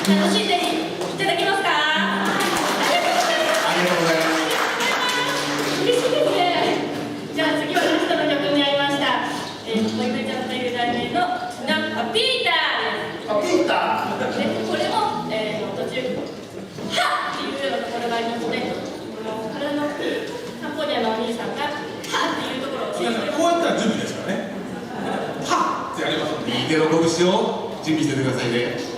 楽しんでいただけますか？ありがとうございます。嬉しいですね。じゃあ次はラストの曲になりました。もゆめちゃんという題名のなんかピーターです。ピーター。でこれも、途中はっっていうようなところがありますので、体のカンボジアのお兄さんがはっっていうところを教えてくれます。こうやったら準備ですからね。はっってやりますので。右手の拳を準備しててくださいね。